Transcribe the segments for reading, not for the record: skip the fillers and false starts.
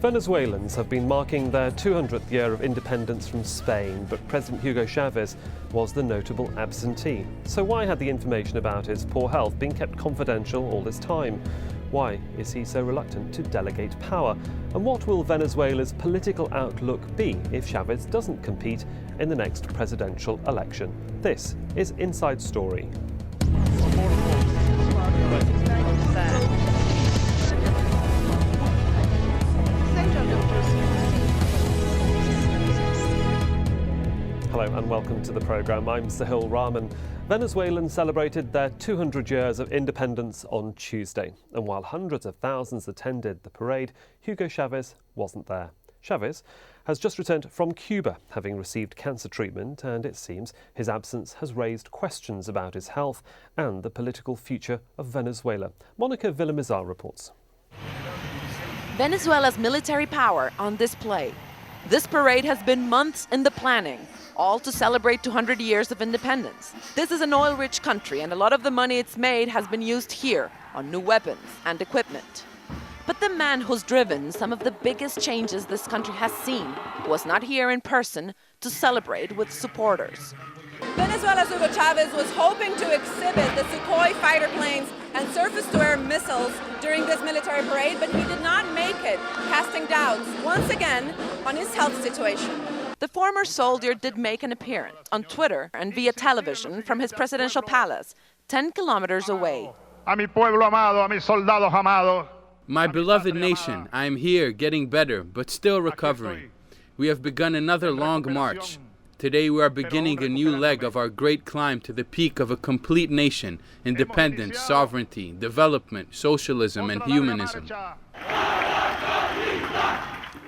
Venezuelans have been marking their 200th year of independence from Spain, but President Hugo Chavez was the notable absentee. So why had the information about his poor health been kept confidential all this time? Why is he so reluctant to delegate power? And what will Venezuela's political outlook be if Chavez doesn't compete in the next presidential election? This is Inside Story. Hello and welcome to the programme. I'm Sahil Rahman. Venezuelans celebrated their 200 years of independence on Tuesday. And while hundreds of thousands attended the parade, Hugo Chavez wasn't there. Chavez has just returned from Cuba, having received cancer treatment, and it seems his absence has raised questions about his health and the political future of Venezuela. Monica Villamizar reports. Venezuela's military power on display. This parade has been months in the planning, all to celebrate 200 years of independence. This is an oil-rich country, and a lot of the money it's made has been used here on new weapons and equipment. But the man who's driven some of the biggest changes this country has seen was not here in person to celebrate with supporters. Venezuela's Hugo Chavez was hoping to exhibit the Sukhoi fighter planes and surface-to-air missiles during this military parade, but he did not make it, casting doubts once again on his health situation. The former soldier did make an appearance on Twitter and via television from his presidential palace, 10 kilometers away. A mi pueblo amado, a mis soldados amados. My beloved nation, I am here, getting better, but still recovering. We have begun another long march. Today we are beginning a new leg of our great climb to the peak of a complete nation, independence, sovereignty, development, socialism, and humanism.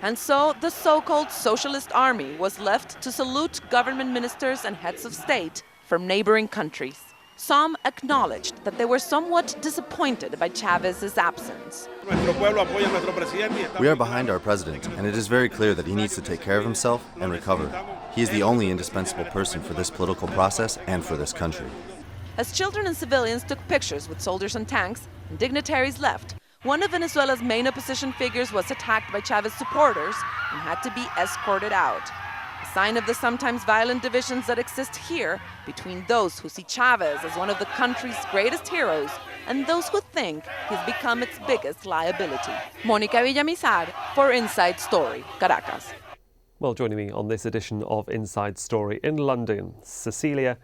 And so the so-called socialist army was left to salute government ministers and heads of state from neighboring countries. Some acknowledged that they were somewhat disappointed by Chavez's absence. We are behind our president, and it is very clear that he needs to take care of himself and recover. He is the only indispensable person for this political process and for this country. As children and civilians took pictures with soldiers and tanks, and dignitaries left, one of Venezuela's main opposition figures was attacked by Chavez supporters and had to be escorted out. A sign of the sometimes violent divisions that exist here between those who see Chavez as one of the country's greatest heroes and those who think he's become its biggest liability. Monica Villamizar for Inside Story, Caracas. Well, joining me on this edition of Inside Story in London, Cecilia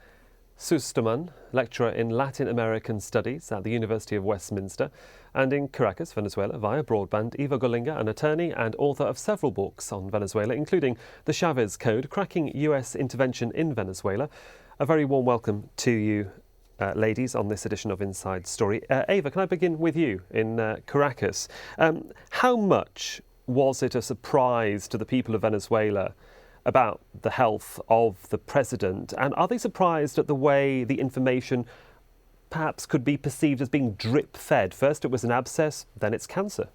Susterman, lecturer in Latin American Studies at the University of Westminster, and in Caracas, Venezuela, via broadband, Eva Golinga, an attorney and author of several books on Venezuela, including The Chavez Code, Cracking US Intervention in Venezuela. A very warm welcome to you, ladies, on this edition of Inside Story. Eva, can I begin with you in Caracas? How much was it a surprise to the people of Venezuela about the health of the president, and are they surprised at the way the information perhaps could be perceived as being drip-fed? First it was an abscess, then it's cancer.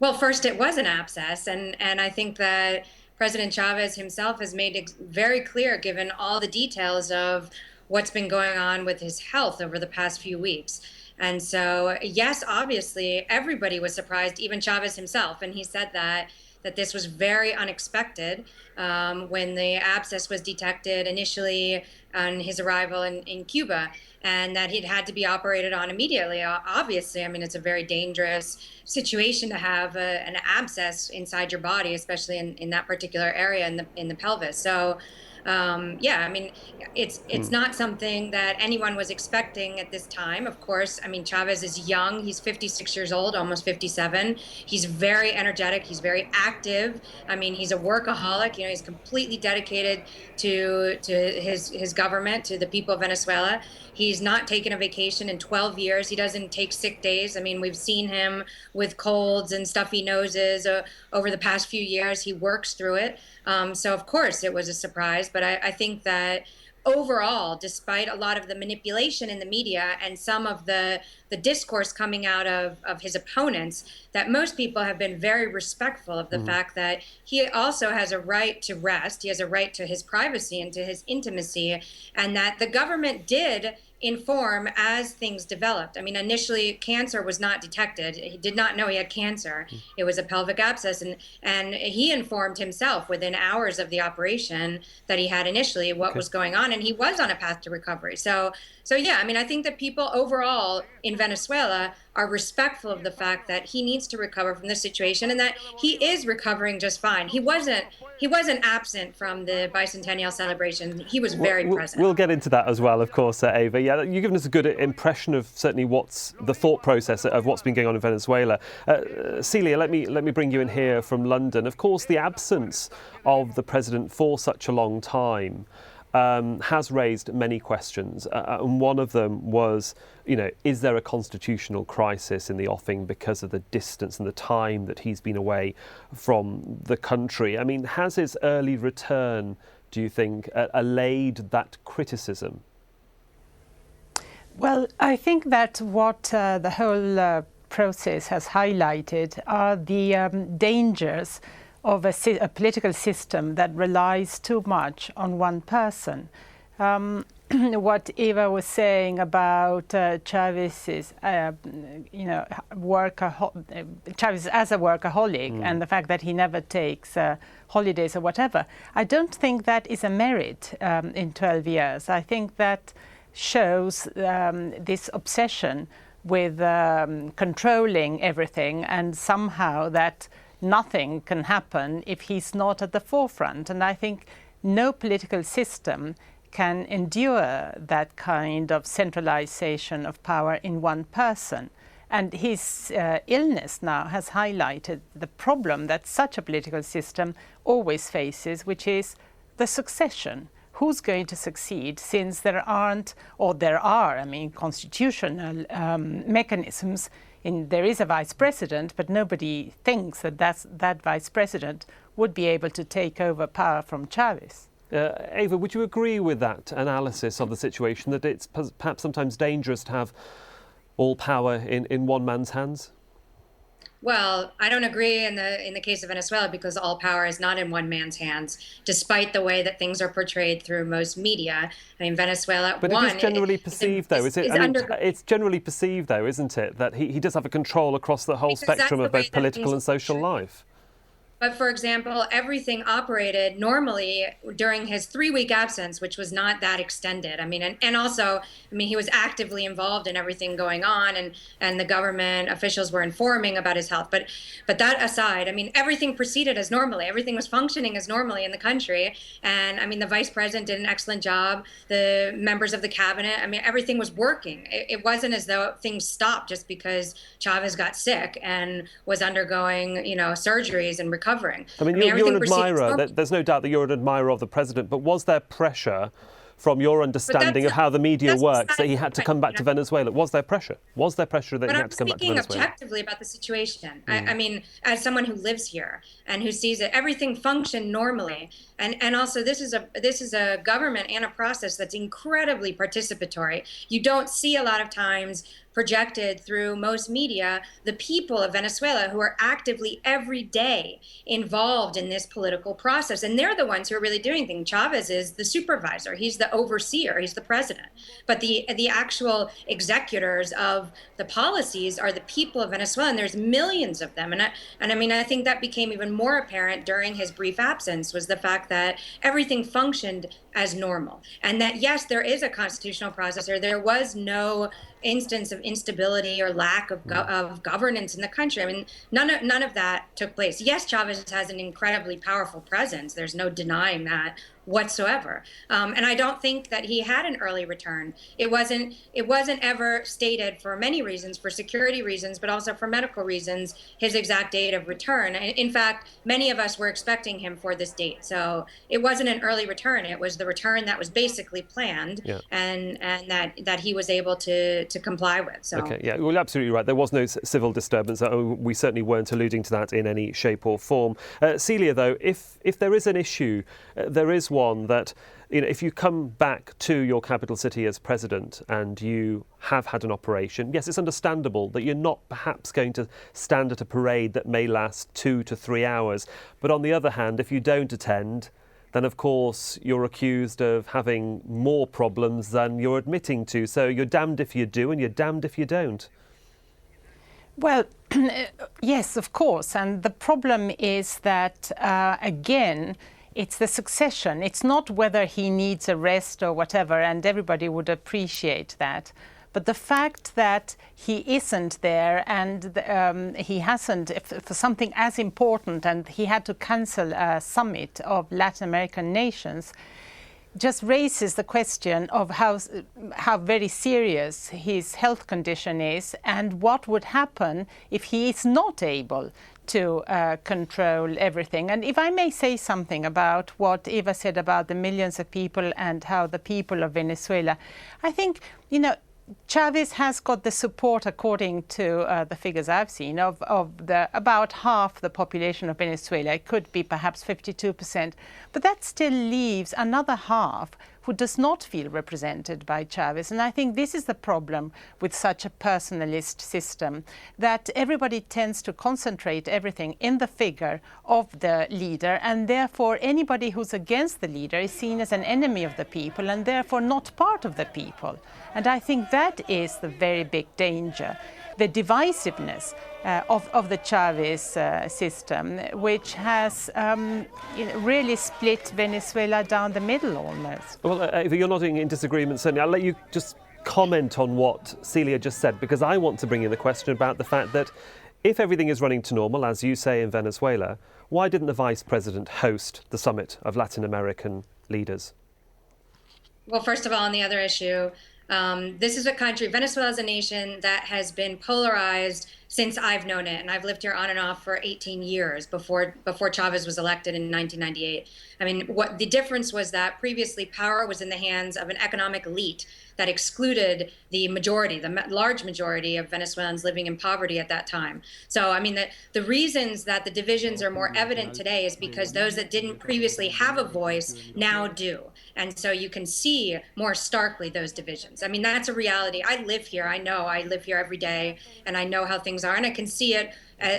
Well, first it was an abscess, and I think that President Chavez himself has made it very clear, given all the details of what's been going on with his health over the past few weeks. And so, yes, obviously, everybody was surprised, even Chavez himself, and he said that this was very unexpected when the abscess was detected initially on his arrival in Cuba, and that it had to be operated on immediately. Obviously, I mean, it's a very dangerous situation to have an abscess inside your body, especially in that particular area in the pelvis. So, yeah, I mean, it's not something that anyone was expecting at this time. Of course, I mean, Chavez is young. He's 56 years old, almost 57. He's very energetic. He's very active. I mean, he's a workaholic. You know, he's completely dedicated to his government, to the people of Venezuela. He's not taken a vacation in 12 years. He doesn't take sick days. I mean, we've seen him with colds and stuffy noses over the past few years. He works through it. So, of course, it was a surprise. But I think that overall, despite a lot of the manipulation in the media and some of the discourse coming out of his opponents, that most people have been very respectful of the fact that he also has a right to rest. He has a right to his privacy and to his intimacy, and that the government did inform as things developed. I mean, initially cancer was not detected. He did not know he had cancer. It was a pelvic abscess, and he informed himself within hours of the operation that he had initially what was going on, and he was on a path to recovery. So yeah, I mean, I think that people overall in Venezuela are respectful of the fact that he needs to recover from this situation and that he is recovering just fine. He wasn't absent from the bicentennial celebration. He was very present. We'll get into that as well, of course, Ava. Yeah, you've given us a good impression of certainly what's the thought process of what's been going on in Venezuela. Celia, let me bring you in here from London. Of course, the absence of the president for such a long time has raised many questions. And one of them was, is there a constitutional crisis in the offing because of the distance and the time that he's been away from the country? I mean, has his early return, do you think, allayed that criticism? Well, I think that what the whole process has highlighted are the dangers of a political system that relies too much on one person. What Eva was saying about Chavez's, Chavez as a workaholic and the fact that he never takes holidays or whatever, I don't think that is a merit in 12 years. I think that shows this obsession with controlling everything, and somehow that nothing can happen if he's not at the forefront. And I think no political system can endure that kind of centralization of power in one person. And his illness now has highlighted the problem that such a political system always faces, which is the succession. Who's going to succeed, since there aren't, or there are, I mean, constitutional mechanisms. There is a vice president, but nobody thinks that that vice president would be able to take over power from Chavez. Ava, would you agree with that analysis of the situation, that it's perhaps sometimes dangerous to have all power in one man's hands? Well, I don't agree in the case of Venezuela, because all power is not in one man's hands, despite the way that things are portrayed through most media. I mean, Venezuela. But it is generally perceived, though, is it? It's generally perceived, though, isn't it, that he does have a control across the whole spectrum of both political and social life. But for example, everything operated normally during his 3-week absence, which was not that extended. I mean, and also, I mean, he was actively involved in everything going on, and the government officials were informing about his health. But that aside, I mean, everything proceeded as normally. Everything was functioning as normally in the country. And I mean, the vice president did an excellent job. The members of the cabinet, I mean, everything was working. It wasn't as though things stopped just because Chavez got sick and was undergoing, surgeries and recovering. I mean, you're an admirer. There's no doubt that you're an admirer of the president, but was there pressure from your understanding of how the media works that he had to come back to Venezuela? Was there pressure? Was there pressure that he had to come back to Venezuela? But I'm speaking objectively about the situation. I mean, as someone who lives here and who sees it, everything functioned normally. And also, this is a government and a process that's incredibly participatory. You don't see a lot of times projected through most media the people of Venezuela who are actively every day involved in this political process. And they're the ones who are really doing things. Chavez is the supervisor. He's the overseer. He's the president. But the actual executors of the policies are the people of Venezuela, and there's millions of them. And I mean, I think that became even more apparent during his brief absence, was the fact that everything functioned as normal. And that, yes, there is a constitutional process, or there was no instance of instability or lack of governance in the country. I mean, none of that took place. Yes, Chavez has an incredibly powerful presence. There's no denying that whatsoever. And I don't think that he had an early return. It wasn't ever stated, for many reasons, for security reasons, but also for medical reasons, his exact date of return. In fact, many of us were expecting him for this date. So it wasn't an early return. It was the return that was basically planned, and that he was able to comply with. So. Okay, yeah, well, absolutely right. There was no civil disturbance. We certainly weren't alluding to that in any shape or form. Celia, though, if there is an issue, there is one that, if you come back to your capital city as president and you have had an operation, yes, it's understandable that you're not perhaps going to stand at a parade that may last 2 to 3 hours. But on the other hand, if you don't attend, then of course you're accused of having more problems than you're admitting to. So you're damned if you do and you're damned if you don't. Well, yes, of course. And the problem is that, again, it's the succession. It's not whether he needs a rest or whatever, and everybody would appreciate that. But the fact that he isn't there and he hasn't, for something as important, and he had to cancel a summit of Latin American nations, just raises the question of how very serious his health condition is and what would happen if he is not able to control everything. And if I may say something about what Eva said about the millions of people and how the people of Venezuela, I think, Chavez has got the support, according to the figures I've seen, of about half the population of Venezuela. It could be perhaps 52%. But that still leaves another half who does not feel represented by Chavez. And I think this is the problem with such a personalist system, that everybody tends to concentrate everything in the figure of the leader, and therefore anybody who's against the leader is seen as an enemy of the people and therefore not part of the people. And I think that is the very big danger, the divisiveness of the Chavez system, which has really split Venezuela down the middle almost. Well, if you're nodding in disagreement, certainly, I'll let you just comment on what Celia just said, because I want to bring in the question about the fact that if everything is running to normal, as you say in Venezuela, why didn't the Vice President host the summit of Latin American leaders? Well, first of all, on the other issue, this is a country, Venezuela is a nation that has been polarized since I've known it. And I've lived here on and off for 18 years before Chavez was elected in 1998. I mean, what the difference was that previously power was in the hands of an economic elite that excluded the majority, the large majority of Venezuelans living in poverty at that time. So, I mean, the reasons that the divisions are more evident today is because those that didn't previously have a voice now do. And so you can see more starkly those divisions. I mean, that's a reality. I live here. I live here every day, and I know how things are, and I can see it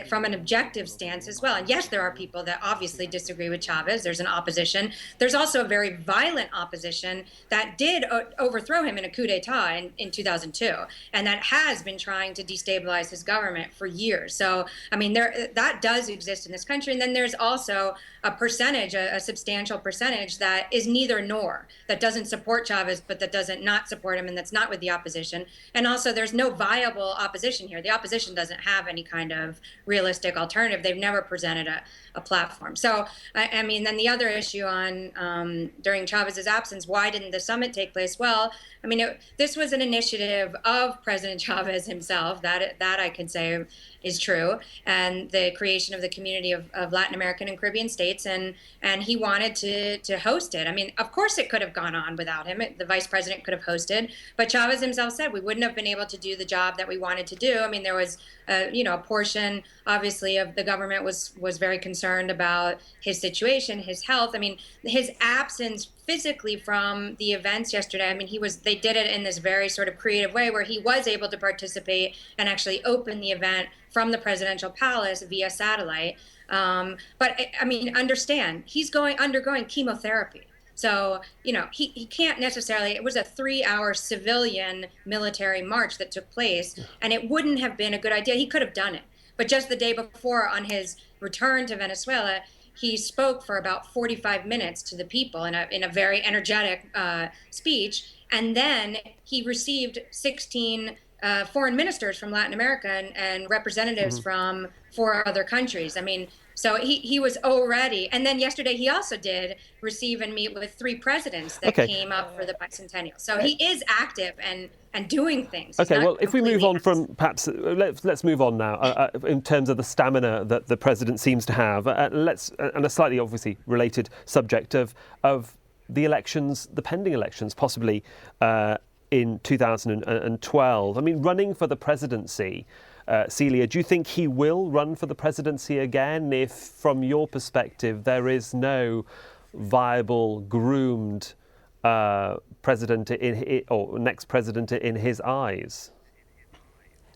from an objective stance as well. And yes, there are people that obviously disagree with Chavez. There's an opposition. There's also a very violent opposition that did overthrow him in a coup d'etat in 2002, and that has been trying to destabilize his government for years. So, I mean, that does exist in this country. And then there's also a percentage, a substantial percentage that is neither nor, that doesn't support Chavez, but that doesn't not support him, and that's not with the opposition. And also there's no viable opposition here. The opposition doesn't have any kind of realistic alternative. They've never presented a platform. So, I mean, then the other issue on during Chavez's absence, why didn't the summit take place? Well, I mean, this was an initiative of President Chavez himself, that I can say is true, and the creation of the community of Latin American and Caribbean states, and he wanted to host it. I mean, of course it could have gone on without him. The vice president could have hosted, but Chavez himself said we wouldn't have been able to do the job that we wanted to do. I mean, there was a portion, obviously, of the government was very concerned about his situation, his health. I mean, his absence physically from the events yesterday, I mean, they did it in this very sort of creative way where he was able to participate and actually open the event from the presidential palace via satellite. But I mean, understand, he's undergoing chemotherapy. So, he can't necessarily, it was a 3-hour civilian military march that took place, and it wouldn't have been a good idea. He could have done it. But just the day before, on his return to Venezuela, he spoke for about 45 minutes to the people in a very energetic speech. And then he received 16 foreign ministers from Latin America and representatives from 4 other countries. I mean, so he was already, and then yesterday he also did receive and meet with 3 presidents that came up for the bicentennial. So he is active and doing things. Okay, well, if we move on from, perhaps, let's move on now in terms of the stamina that the president seems to have. And a slightly obviously related subject of the elections, the pending elections, possibly in 2012. I mean, running for the presidency, Celia, do you think he will run for the presidency again if, from your perspective, there is no viable, groomed president or next president in his eyes?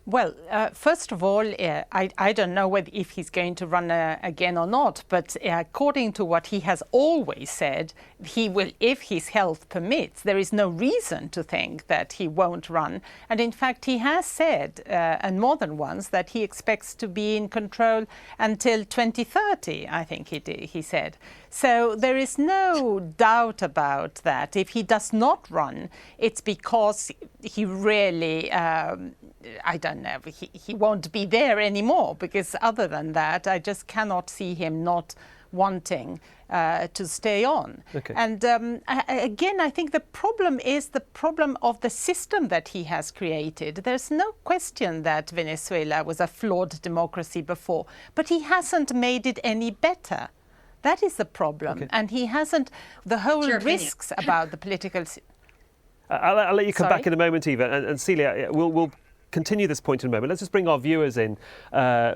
Well, first of all, I don't know if he's going to run again or not, but according to what he has always said, he will, if his health permits. There is no reason to think that he won't run. And in fact, he has said, and more than once, that he expects to be in control until 2030, I think he said. So there is no doubt about that. If he does not run, it's because he really, I don't know, he won't be there anymore, because other than that, I just cannot see him not wanting to stay on. Okay. And again, I think the problem is the problem of the system that he has created. There's no question that Venezuela was a flawed democracy before, but he hasn't made it any better. That is the problem. Okay. And he hasn't, the whole risks about the political... I'll let you come back in a moment, Eva. And Celia, we'll continue this point in a moment. Let's just bring our viewers in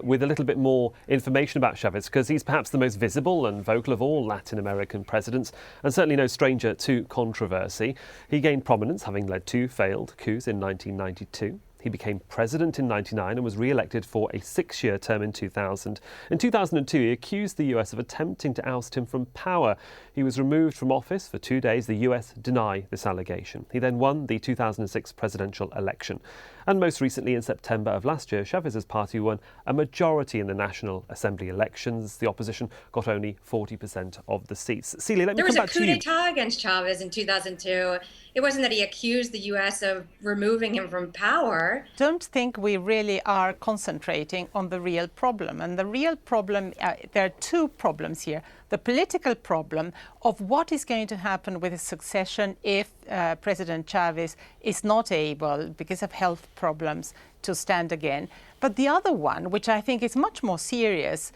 with a little bit more information about Chavez, because he's perhaps the most visible and vocal of all Latin American presidents, and certainly no stranger to controversy. He gained prominence having led 2 failed coups in 1992. He became president in 1999 and was re-elected for a 6-year term in 2000. In 2002, he accused the US of attempting to oust him from power. He was removed from office for 2 days. The US denied this allegation. He then won the 2006 presidential election. And most recently, in September of last year, Chavez's party won a majority in the National Assembly elections. The opposition got only 40% of the seats. Celia, let me come back to you. There was a coup d'etat against Chavez in 2002. It wasn't that he accused the US of removing him from power. Don't think we really are concentrating on the real problem. And the real problem, there are 2 problems here. The political problem of what is going to happen with the succession if President Chavez is not able, because of health problems, to stand again. But the other one, which I think is much more serious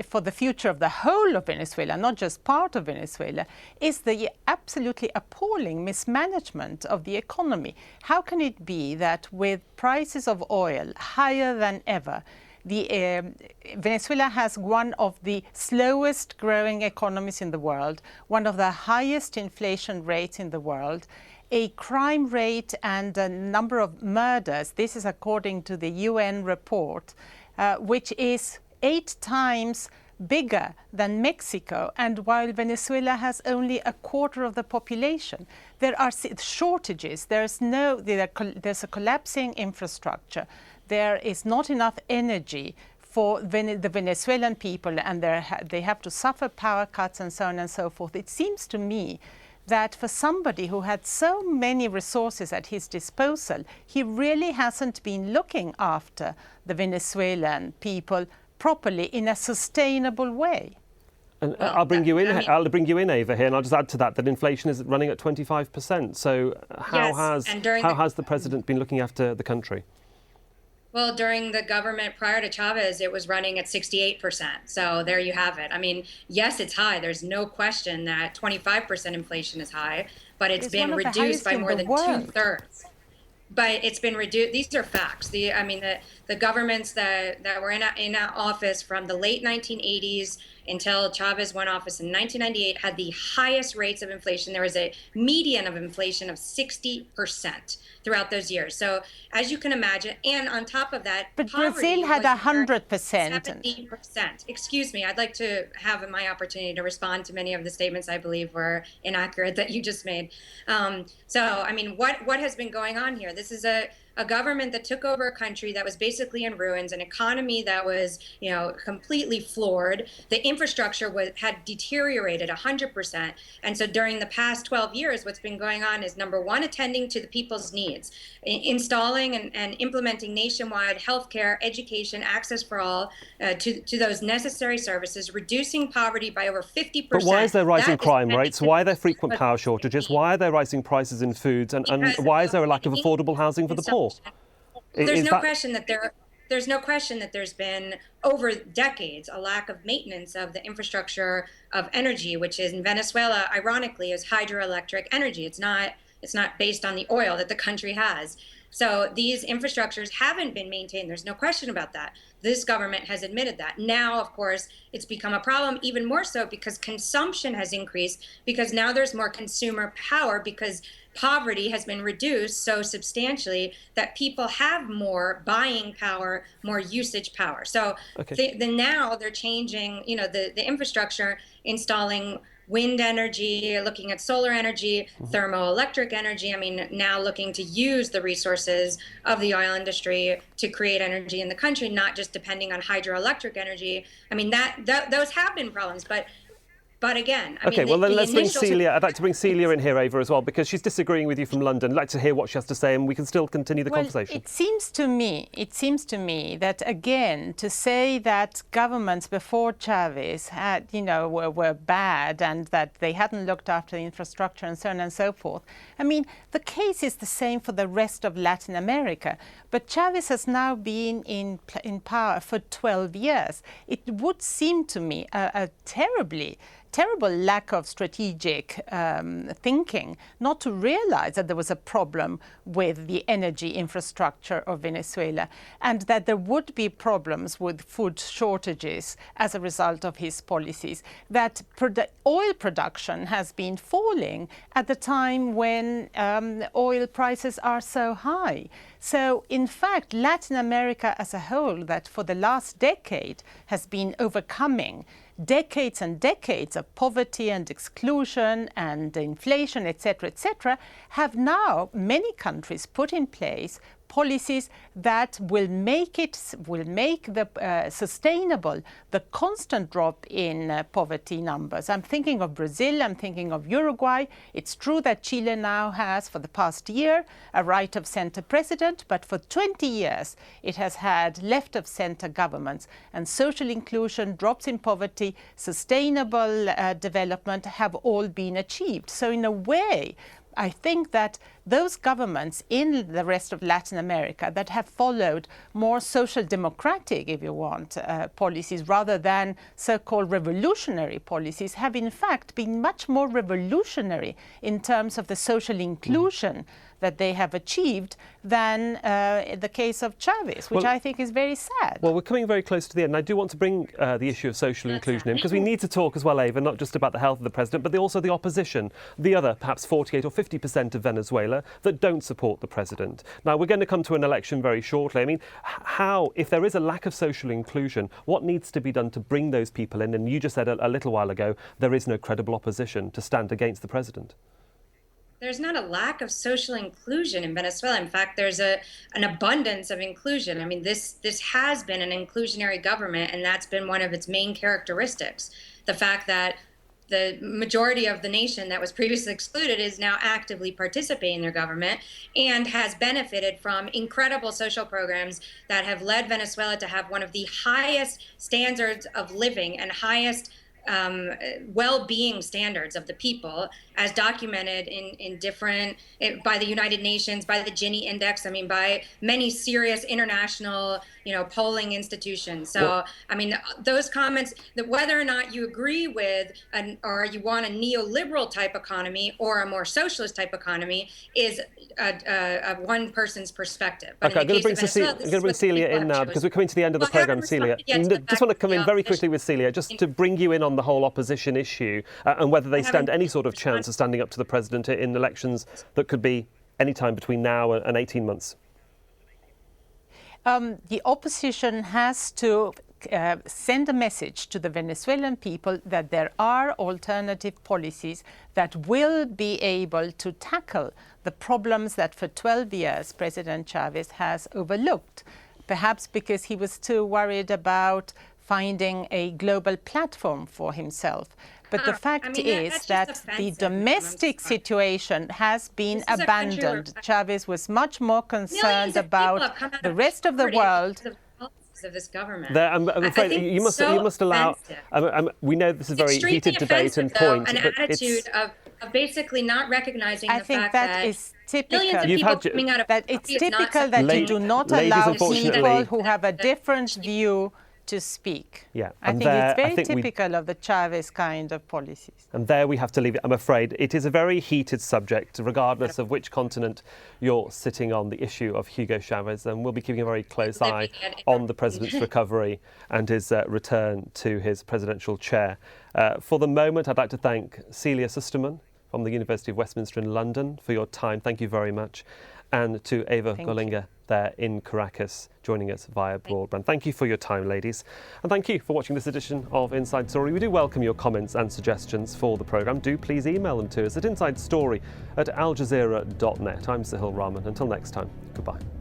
for the future of the whole of Venezuela, not just part of Venezuela, is the absolutely appalling mismanagement of the economy. How can it be that with prices of oil higher than ever, Venezuela has one of the slowest growing economies in the world, one of the highest inflation rates in the world, a crime rate and a number of murders, this is according to the UN report, which is 8 times bigger than Mexico, and while Venezuela has only a quarter of the population. There are shortages, there's a collapsing infrastructure. There is not enough energy for the Venezuelan people, and they have to suffer power cuts and so on and so forth. It seems to me that for somebody who had so many resources at his disposal, he really hasn't been looking after the Venezuelan people properly in a sustainable way. And I'll bring you in, Eva, here, and I'll just add to that inflation is running at 25%. So how has the president been looking after the country? Well, during the government prior to Chavez, it was running at 68%. So there you have it. I mean, yes, it's high. There's no question that 25% inflation is high, but it's been reduced by more than 2/3. But it's been reduced. These are facts. The governments that were in office from the late 1980s until Chavez won office in 1998 had the highest rates of inflation. There was a median of inflation of 60% throughout those years. So as you can imagine, and on top of that, but Brazil had 100%. 70%. Excuse me, I'd like to have my opportunity to respond to many of the statements I believe were inaccurate that you just made. So, I mean, what has been going on here? This is a government that took over a country that was basically in ruins, an economy that was, completely floored. The infrastructure had deteriorated 100%. And so during the past 12 years, what's been going on is, number one, attending to the people's needs, installing and implementing nationwide healthcare, education, access for all to those necessary services, reducing poverty by over 50%. But why is there rising crime rates? Why are there frequent power shortages? Why are there rising prices in foods? And why is there a lack of affordable housing for the poor? There's no question that there's been over decades a lack of maintenance of the infrastructure of energy, which is in Venezuela, ironically, is hydroelectric energy. It's not based on the oil that the country has. So these infrastructures haven't been maintained. There's no question about that. This government has admitted that. Now, of course, it's become a problem even more so because consumption has increased, because now there's more consumer power, because poverty has been reduced so substantially that people have more buying power, more usage power. So now they're changing, the infrastructure, installing wind energy, looking at solar energy, thermoelectric energy. I mean, now looking to use the resources of the oil industry to create energy in the country, not just depending on hydroelectric energy. I mean, those have been problems, but again, I mean, well then let's bring Celia. I'd like to bring Celia in here, Ava, as well, because she's disagreeing with you from London. I'd like to hear what she has to say, and we can still continue the conversation. It seems to me that, again, to say that governments before Chavez had, were bad and that they hadn't looked after the infrastructure and so on and so forth. I mean, the case is the same for the rest of Latin America. But Chavez has now been in power for 12 years. It would seem to me a terrible lack of strategic thinking not to realize that there was a problem with the energy infrastructure of Venezuela and that there would be problems with food shortages as a result of his policies, that oil production has been falling at the time when oil prices are so high. So, in fact, Latin America as a whole, that for the last decade has been overcoming decades and decades of poverty and exclusion and inflation, etc., have now many countries put in place policies that will make sustainable the constant drop in poverty numbers. I'm thinking of Brazil, I'm thinking of Uruguay. It's true that Chile now has, for the past year, a right-of-center president, but for 20 years it has had left-of-center governments, and social inclusion, drops in poverty, sustainable development have all been achieved. So in a way, I think that those governments in the rest of Latin America that have followed more social democratic, if you want, policies rather than so-called revolutionary policies have in fact been much more revolutionary in terms of the social inclusion that they have achieved than the case of Chavez, which I think is very sad. Well, we're coming very close to the end. I do want to bring the issue of social inclusion in, because we need to talk as well, Ava, not just about the health of the president, but also the opposition, the other perhaps 48 or 50% of Venezuela that don't support the president. Now, we're going to come to an election very shortly. I mean, how, if there is a lack of social inclusion, what needs to be done to bring those people in? And you just said a little while ago, there is no credible opposition to stand against the president. There's not a lack of social inclusion in Venezuela. In fact, there's an abundance of inclusion. I mean, this has been an inclusionary government, and that's been one of its main characteristics. The fact that the majority of the nation that was previously excluded is now actively participating in their government and has benefited from incredible social programs that have led Venezuela to have one of the highest standards of living and highest well-being standards of the people, as documented by the United Nations, by the Gini Index, I mean, by many serious international, polling institutions. So, I mean, those comments, that whether or not you agree with or you want a neoliberal type economy or a more socialist type economy is a one person's perspective. But okay, I'm going to bring Celia in now, because we're coming to the end of the programme, Celia. Just want to come in very quickly with Celia, just to bring you in on the whole opposition issue and whether they stand any sort of chance of standing up to the president in elections that could be any time between now and 18 months. The opposition has to send a message to the Venezuelan people that there are alternative policies that will be able to tackle the problems that for 12 years President Chavez has overlooked, perhaps because he was too worried about finding a global platform for himself. But the fact is that the domestic situation has been abandoned. Chavez was much more concerned about the rest of the world. Of this government. I'm afraid you must allow. We know this is a very heated debate and point. An attitude of basically not recognizing the fact that is typical. Millions of people coming out of it's typical that you do not allow people who have a different view to speak. Yeah, I think it's very typical of the Chavez kind of policies. And there we have to leave it, I'm afraid. It is a very heated subject, regardless of which continent you're sitting on, the issue of Hugo Chavez. And we'll be keeping a very close eye on the president's recovery and his return to his presidential chair. For the moment, I'd like to thank Celia Susterman, from the University of Westminster in London, for your time. Thank you very much. And to Eva Golinga there in Caracas, joining us via broadband. Thank you for your time, ladies. And thank you for watching this edition of Inside Story. We do welcome your comments and suggestions for the programme. Do please email them to us at insidestory@aljazeera.net. I'm Sahil Rahman. Until next time, goodbye.